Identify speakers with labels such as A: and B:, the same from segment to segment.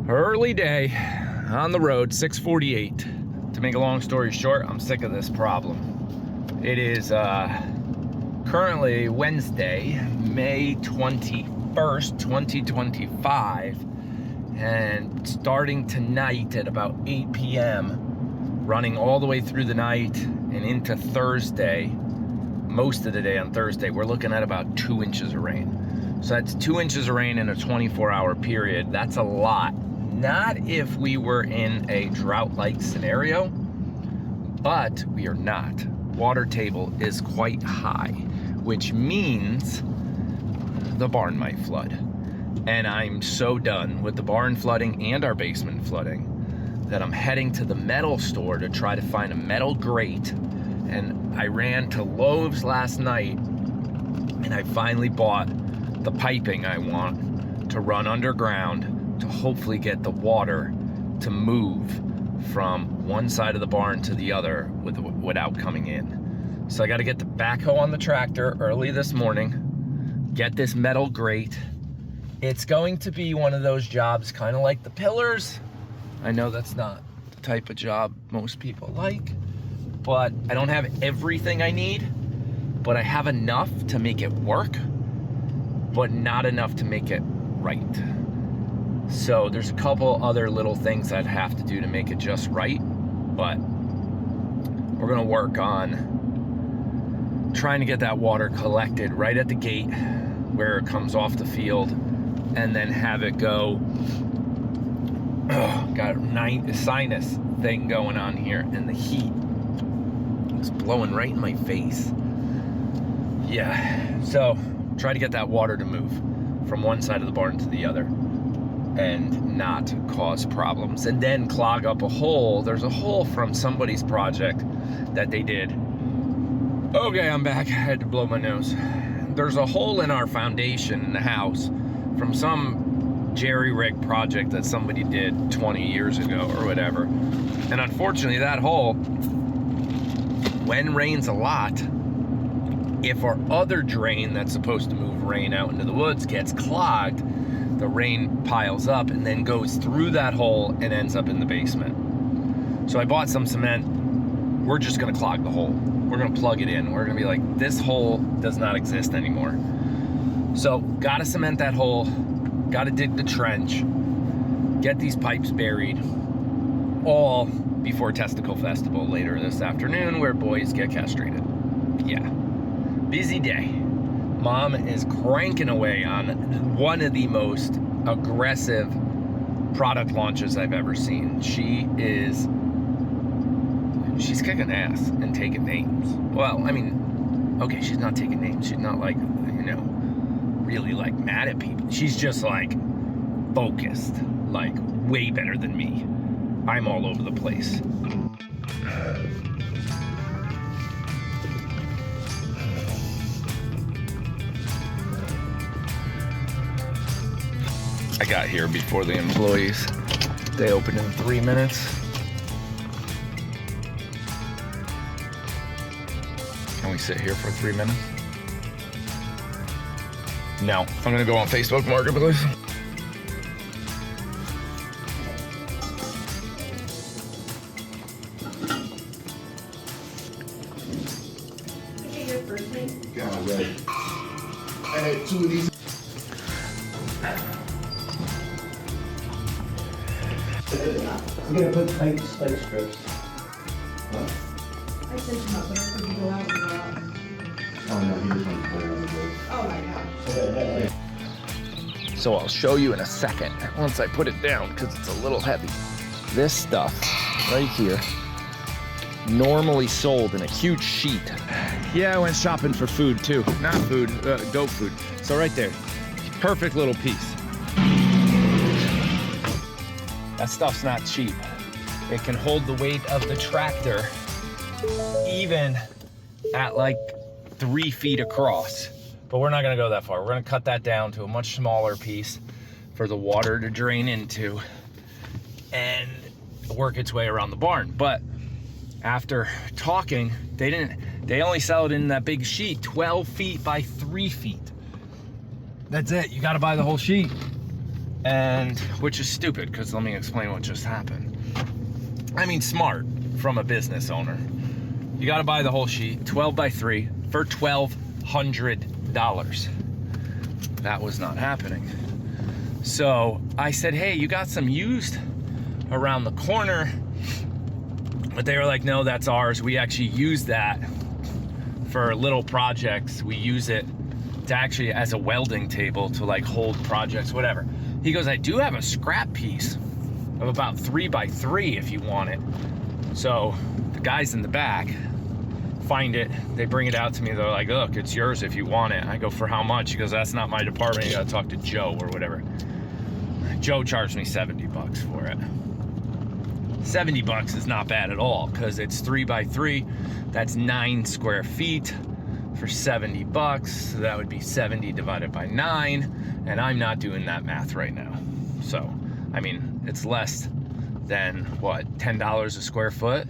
A: Early day on the road, 6:48. To make a long story short, I'm sick of this problem. It is currently Wednesday, May 21st, 2025, and starting tonight at about 8 p.m., running all the way through the night and into Thursday, most of the day on Thursday, we're looking at about 2 inches of rain. So that's 2 inches of rain in a 24-hour period. That's a lot. Not if we were in a drought-like scenario, but we are not. Water table is quite high, which means the barn might flood. And I'm so done with the barn flooding and our basement flooding that I'm heading to the metal store to try to find a metal grate. And I ran to Lowe's last night and I finally bought the piping I want to run underground to hopefully get the water to move from one side of the barn to the other without coming in. So I got to get the backhoe on the tractor early this morning, get this metal grate. It's going to be one of those jobs kind of like the pillars. I know that's not the type of job most people like, but I don't have everything I need, but I have enough to make it work, but not enough to make it right. So there's a couple other little things I'd have to do to make it just right, but we're gonna work on trying to get that water collected right at the gate where it comes off the field, and then have it go. Got a sinus thing going on here, and the heat is blowing right in my face. Yeah, so try to get that water to move from one side of the barn to the other and not cause problems, and then clog up a hole. There's a hole from somebody's project that they did. Okay, I'm back. I had to blow my nose. There's a hole in our foundation in the house from some jerry-rig project that somebody did 20 years ago or whatever. And unfortunately, that hole, when rains a lot, if our other drain that's supposed to move rain out into the woods gets clogged, the rain piles up and then goes through that hole and ends up in the basement. So I bought some cement. We're just gonna clog the hole. We're gonna plug it in. We're gonna be like, this hole does not exist anymore. So gotta cement that hole, gotta dig the trench, get these pipes buried, all before Testicle Festival later this afternoon, where boys get castrated. Yeah, busy day. Mom is cranking away on one of the most aggressive product launches I've ever seen. She's kicking ass and taking names. Well, I mean, okay, she's not taking names. She's not like, really like mad at people. She's just like focused, like way better than me. I'm all over the place. I got here before the employees. They opened in 3 minutes. Can we sit here for 3 minutes? No, I'm gonna go on Facebook Marketplace.
B: Your first name?
C: God, right. I had 2 of these.
D: I'm gonna put tight spike strips.
C: Huh?
B: I sent him up there for you to go out and go out.
C: Oh no, he just wants to put it on the board.
B: Oh my gosh.
A: So I'll show you in a second once I put it down, because it's a little heavy. This stuff right here, normally sold in a huge sheet. Yeah, I went shopping for food too. Not food, goat food. So right there, perfect little piece. That stuff's not cheap. It can hold the weight of the tractor even at like 3 feet across. But we're not gonna go that far. We're gonna cut that down to a much smaller piece for the water to drain into and work its way around the barn. But after talking, they only sell it in that big sheet, 12 feet by 3 feet. That's it, you gotta buy the whole sheet. and which is stupid because let me explain what just happened. I mean, smart from a business owner. You got to buy the whole sheet, 12 by 3 for $1,200. That was not happening. So I said, hey, you got some used around the corner? But they were like, no, that's ours. We actually use that for little projects. We use it to actually as a welding table to like hold projects, whatever. He goes, I do have a scrap piece of about 3 by 3 if you want it. So the guys in the back find it, they bring it out to me, they're like, look, it's yours if you want it. I go, for how much? He goes, that's not my department, you gotta talk to Joe or whatever. Joe charged me 70 bucks for it. 70 bucks is not bad at all because it's 3 by 3, that's 9 square feet for 70 bucks. So that would be 70 divided by 9, and I'm not doing that math right now. So, I mean, it's less than what, $10 a square foot?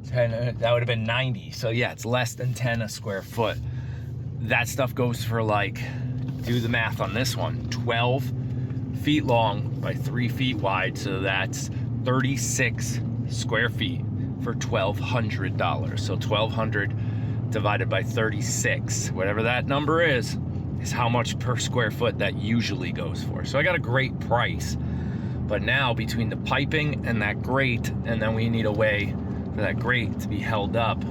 A: 10, that would have been 90. So yeah, it's less than 10 a square foot. That stuff goes for like, do the math on this one, 12 feet long by 3 feet wide. So that's 36 square feet for $1,200. So 1,200 divided by 36, whatever that number is how much per square foot that usually goes for. So I got a great price. But now between the piping and that grate, and then we need a way for that grate to be held up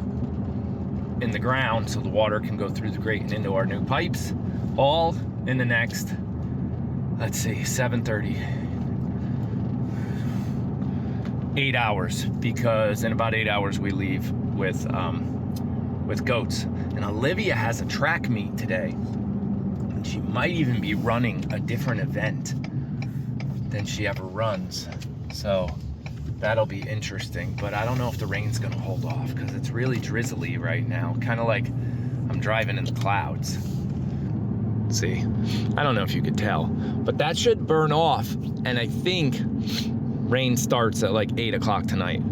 A: in the ground so the water can go through the grate and into our new pipes, all in the next, let's see, 7:30, 8 hours, because in about 8 hours we leave with goats. And Olivia has a track meet today. And she might even be running a different event than she ever runs. So that'll be interesting, but I don't know if the rain's gonna hold off because it's really drizzly right now. Kind of like I'm driving in the clouds. See, I don't know if you could tell, but that should burn off. And I think rain starts at like 8 o'clock tonight.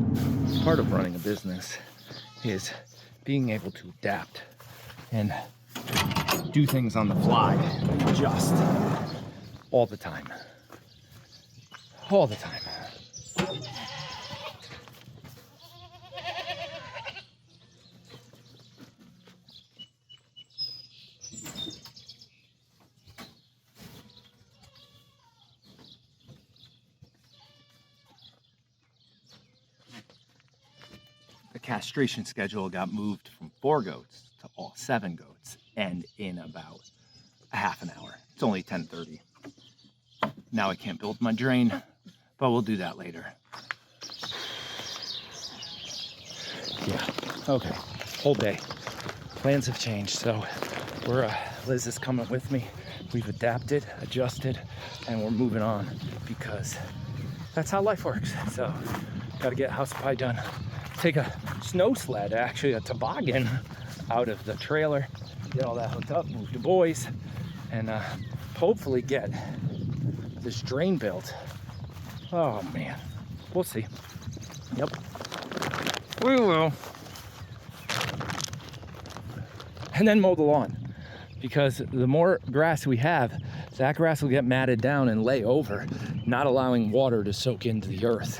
A: Part of running a business is being able to adapt and do things on the fly, adjust all the time. All the time. The castration schedule got moved from 4 goats to all 7 goats, and in about a half an hour. It's only 10:30. Now I can't build my drain, but we'll do that later. Yeah, okay, whole day. Plans have changed, so Liz is coming with me. We've adapted, adjusted, and we're moving on because that's how life works. So, gotta get house pie done. Take a snow sled, actually a toboggan, out of the trailer, get all that hooked up, move the boys, and hopefully get this drain built. Oh man, we'll see. Yep, we will. And then mow the lawn, because the more grass we have, that grass will get matted down and lay over, not allowing water to soak into the earth.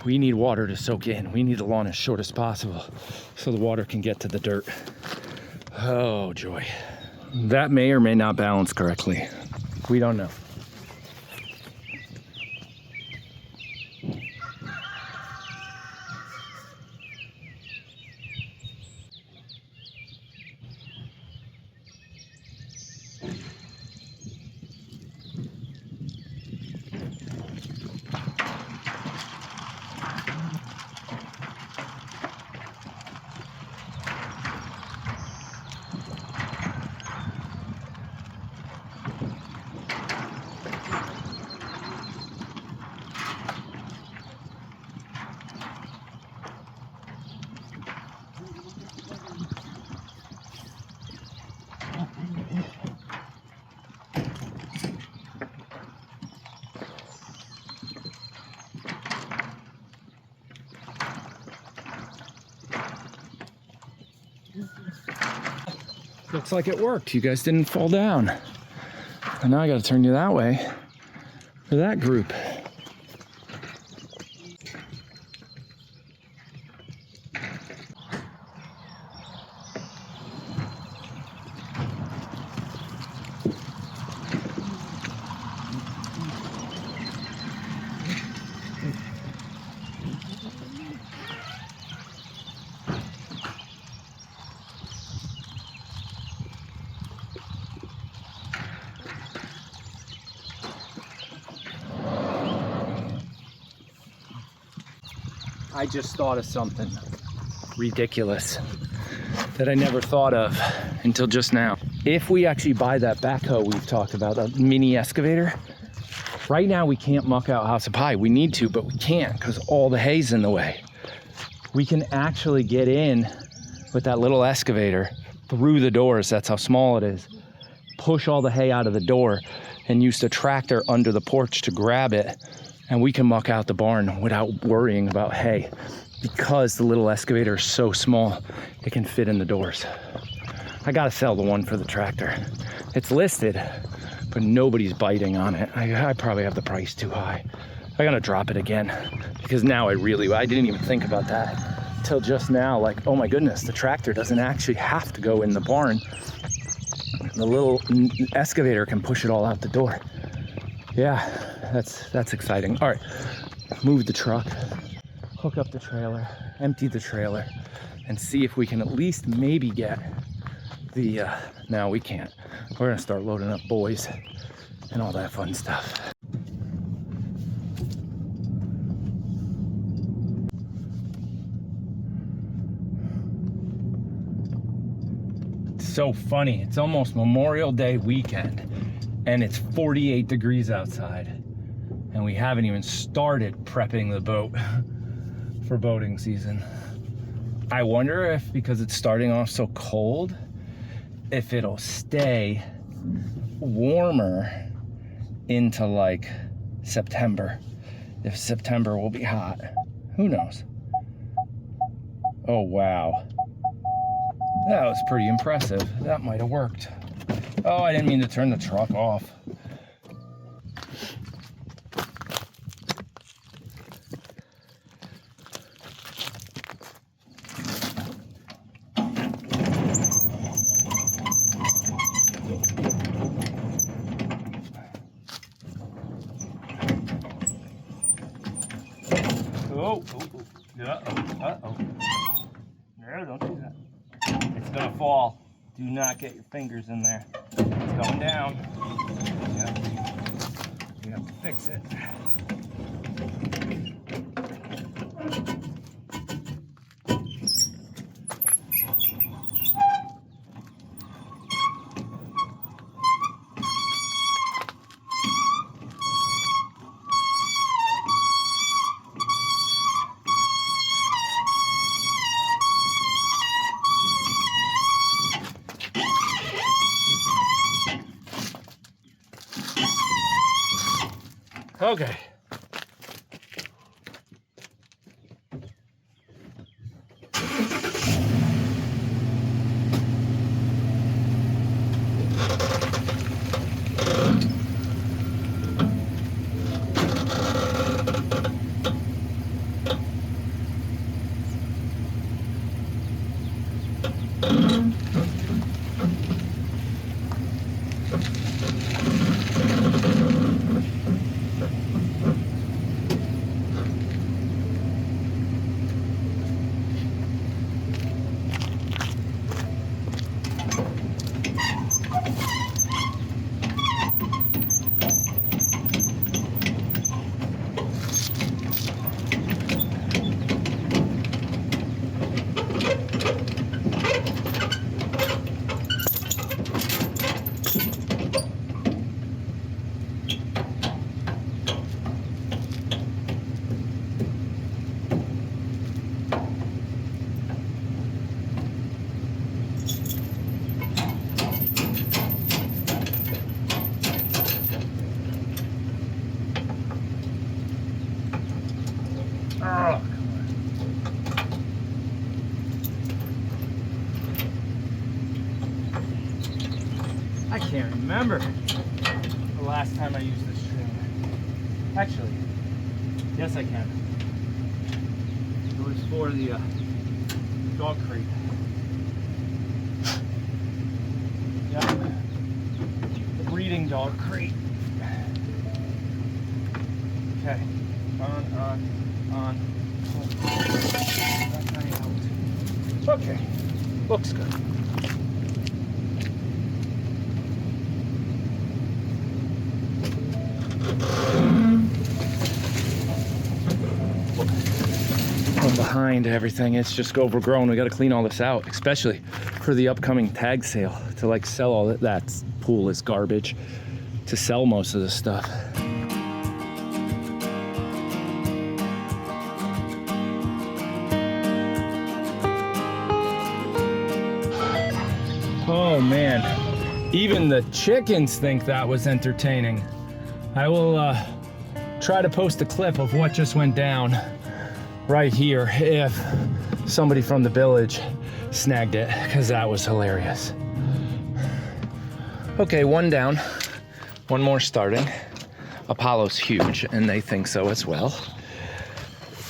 A: We need water to soak in. We need the lawn as short as possible so the water can get to the dirt. Oh, joy. That may or may not balance correctly. We don't know. Looks like it worked. You guys didn't fall down. And now I gotta turn you that way. for that group. I just thought of something ridiculous that I never thought of until just now. If we actually buy that backhoe we've talked about, a mini excavator, right now we can't muck out House of Pie. We need to, but we can't because all the hay's in the way. We can actually get in with that little excavator through the doors. That's how small it is. Push all the hay out of the door and use the tractor under the porch to grab it. And we can muck out the barn without worrying about hay because the little excavator is so small, it can fit in the doors. I gotta sell the one for the tractor. It's listed, but nobody's biting on it. I probably have the price too high. I gotta drop it again because now I didn't even think about that till just now. Like, oh my goodness, the tractor doesn't actually have to go in the barn. The little excavator can push it all out the door. Yeah. That's exciting. All right, move the truck, hook up the trailer, empty the trailer, and see if we can at least maybe get the, no, we can't. We're gonna start loading up boys and all that fun stuff. It's so funny, it's almost Memorial Day weekend and it's 48 degrees outside. And we haven't even started prepping the boat for boating season. I wonder if, because it's starting off so cold, if it'll stay warmer into like September. If September will be hot. Who knows? Oh, wow. That was pretty impressive. That might have worked. Oh, I didn't mean to turn the truck off. Uh-oh. No, don't do that. It's gonna fall. Do not get your fingers in there. It's going down. Yep. You have to fix it. Okay. I can't remember the last time I used this trailer. Actually, yes I can. It was for the dog crate. Yep. The breeding dog crate. Okay. On. Okay. Looks good. From behind everything, it's just overgrown. We got to clean all this out, especially for the upcoming tag sale, to like sell all that pool is garbage, to sell most of this stuff. Oh man, even the chickens think that was entertaining. I will try to post a clip of what just went down right here if somebody from the village snagged it, because that was hilarious. Okay, one down, one more starting. Apollo's huge and they think so as well.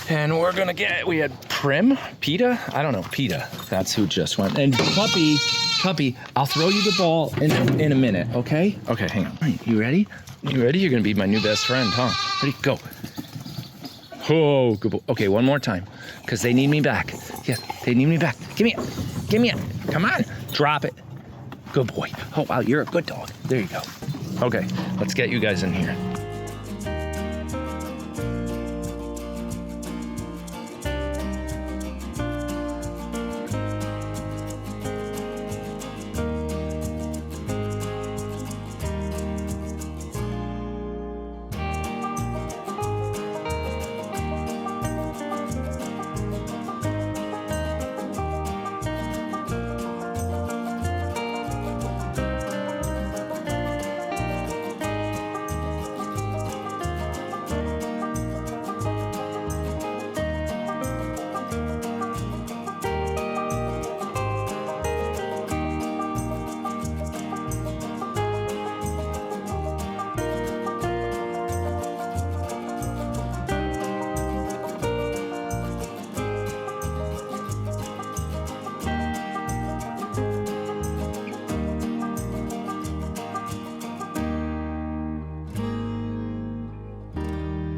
A: And we're gonna we had PETA? I don't know, PETA, that's who just went. And Puppy, I'll throw you the ball in a minute, okay? Okay, hang on. Right, you ready? You ready? You're gonna be my new best friend, huh? Ready, go. Oh, good boy. Okay, one more time, because they need me back. Yeah, they need me back. Give me it. Come on, drop it. Good boy. Oh, wow, you're a good dog. There you go. Okay, let's get you guys in here.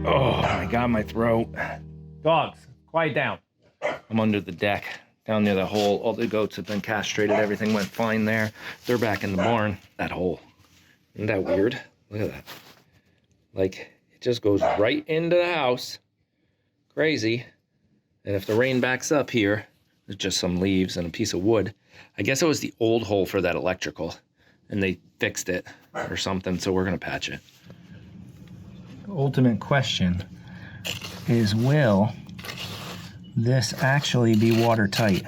A: Oh my God, my throat. Dogs, quiet down. I'm under the deck, down near the hole. All the goats have been castrated. Everything went fine there. They're back in the barn. That hole. Isn't that weird? Look at that. Like, it just goes right into the house. Crazy. And if the rain backs up here, there's just some leaves and a piece of wood. I guess it was the old hole for that electrical, and they fixed it or something, so we're gonna patch it. Ultimate question is, will this actually be watertight?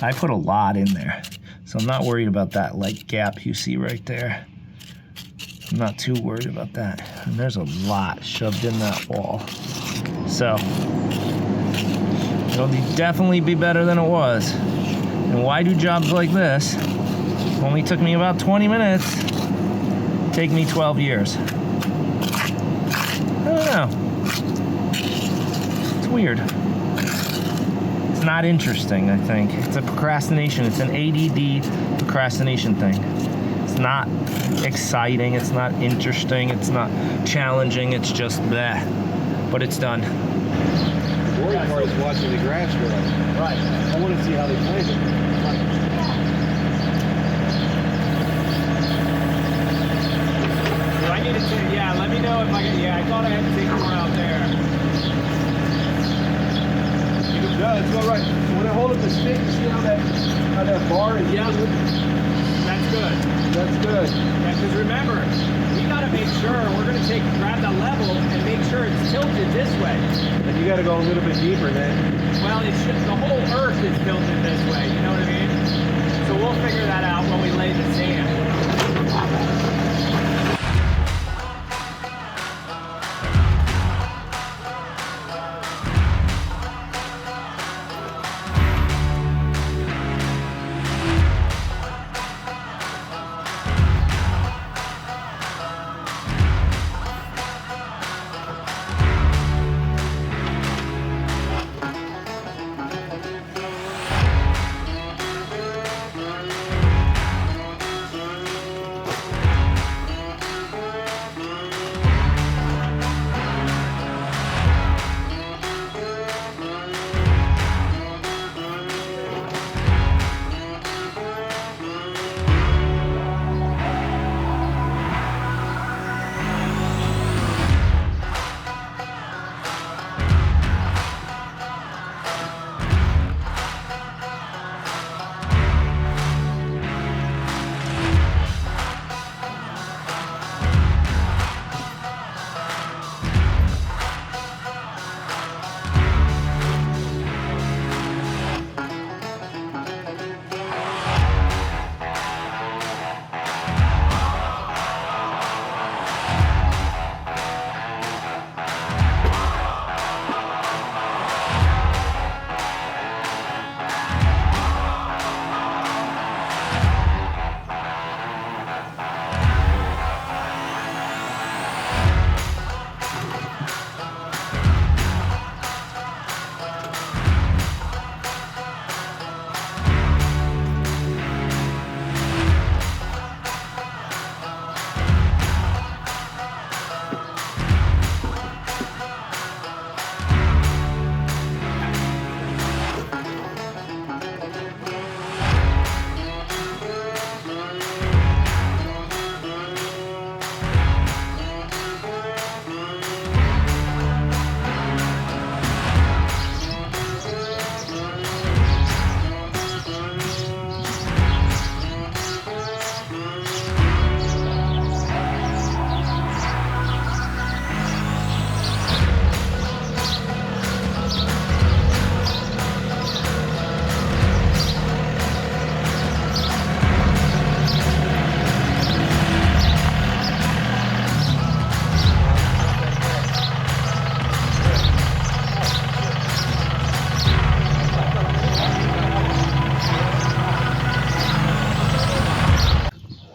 A: I put a lot in there, so I'm not worried about that like gap you see right there. I'm not too worried about that. And there's a lot shoved in that wall. So it'll definitely be better than it was. And why do jobs like this only took me about 20 minutes, take me 12 years? I don't know. It's weird. It's not interesting, I think. It's a procrastination. It's an ADD procrastination thing. It's not exciting. It's not interesting. It's not challenging. It's just bleh. But it's done.
C: The worry part is watching the grass grow.
A: Right.
C: I want to see how they plant it.
A: I needed to, yeah, let me know if I can, I thought I had to take more out there.
C: No, it's all right. So when I hold up the stick, you see how that bar is?
A: Yeah, that's good.
C: That's good.
A: Yeah, because remember, we got to make sure, we're going to grab the level and make sure it's tilted this way.
C: And you got to go a little bit deeper then.
A: Well, the whole earth is tilted this way, you know what I mean? So we'll figure that out when we lay the sand.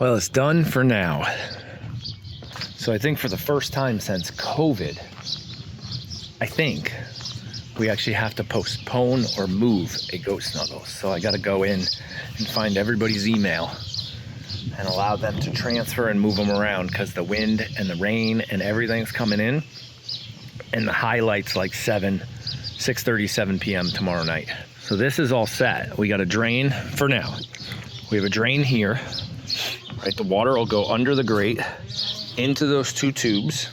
A: Well, it's done for now. So I think for the first time since COVID, I think we actually have to postpone or move a goat snuggle. So I gotta go in and find everybody's email and allow them to transfer and move them around, because the wind and the rain and everything's coming in, and the highlight's like 6:30, 7 p.m. tomorrow night. So this is all set. We got a drain for now. We have a drain here, right? The water will go under the grate into those 2 tubes.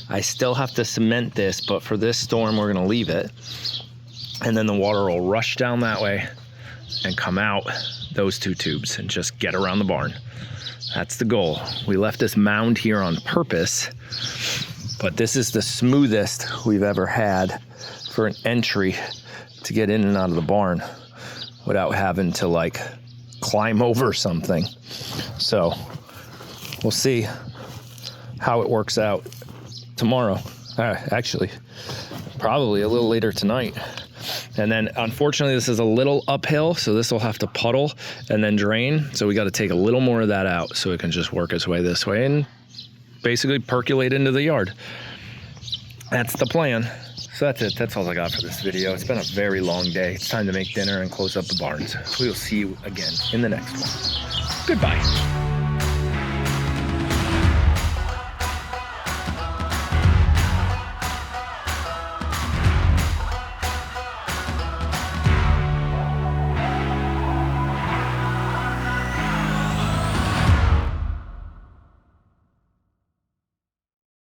A: I still have to cement this, but for this storm, we're gonna leave it. And then the water will rush down that way and come out those 2 tubes and just get around the barn. That's the goal. We left this mound here on purpose, but this is the smoothest we've ever had for an entry to get in and out of the barn without having to like climb over something. So we'll see how it works out tomorrow. Actually, probably a little later tonight. And then unfortunately this is a little uphill, so this will have to puddle and then drain. So we got to take a little more of that out so it can just work its way this way and basically percolate into the yard. That's the plan. So that's it. That's all I got for this video. It's been a very long day. It's time to make dinner and close up the barns. We'll see you again in the next one. Goodbye.